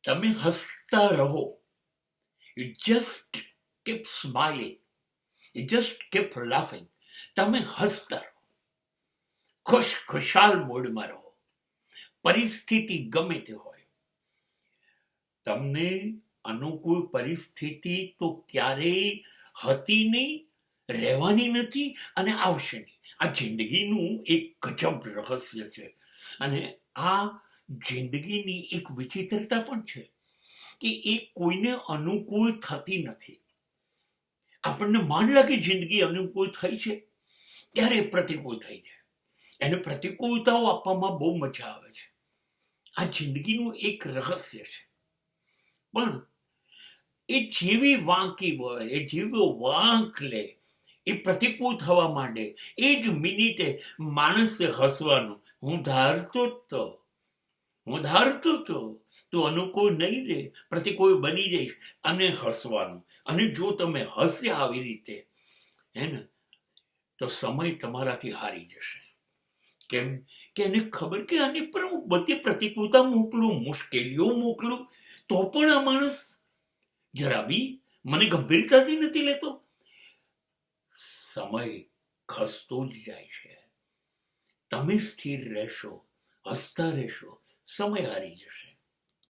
તમે હસતા રહો. You just keep smiling. You just keep laughing. તમે હસતા રહો. ખુશાલ મૂડમાં રહો. પરિસ્થિતિ ગમે તે હોય, તમને અનુકૂળ પરિસ્થિતિ તો ક્યારેય હતી નહીં, રહેવાની નથી અને આવશે નહીં. આ જિંદગીનું એક ગજબ રહસ્ય છે. અને આ જિંદગીની એક વિચિત્રતા પણ છે કે એ કોઈને અનુકૂળ થતી નથી. આપણને માન લાગે જિંદગી અનુકૂળ થઈ છે, ત્યારે પ્રતિકૂળ થઈ જાય. એને પ્રતિકૂળતાઓ આપવામાં બહુ મજા આવે છે. આ જિંદગીનું એક રહસ્ય છે. પણ એ જેવી વાંકી હોય, એ જેવો વાંક લે, એ પ્રતિકૂળ થવા માંડે, એ જ મિનિટે માણસે હસવાનું. હું ધારતો તું અનુકૂળ નહીં રે, પ્રતિકૂળ બની જઈશ, અને હસવાનું. અને જો તમે હસ્યા આવી રીતે, હે ને, તો સમય તમારાથી હારી જશે. કેમ કે એને ખબર કે આની પર હું બધી પ્રતિકૂળતા મોકલું, મુશ્કેલીઓ મોકલું, તો પણ આ માણસ જરા બી મને ગંભીરતાથી નથી લેતો. સમય ખસતો જ જાય છે. તમે સ્થિર રહેશો, હસતા રહેશો, સમય હારી જશે.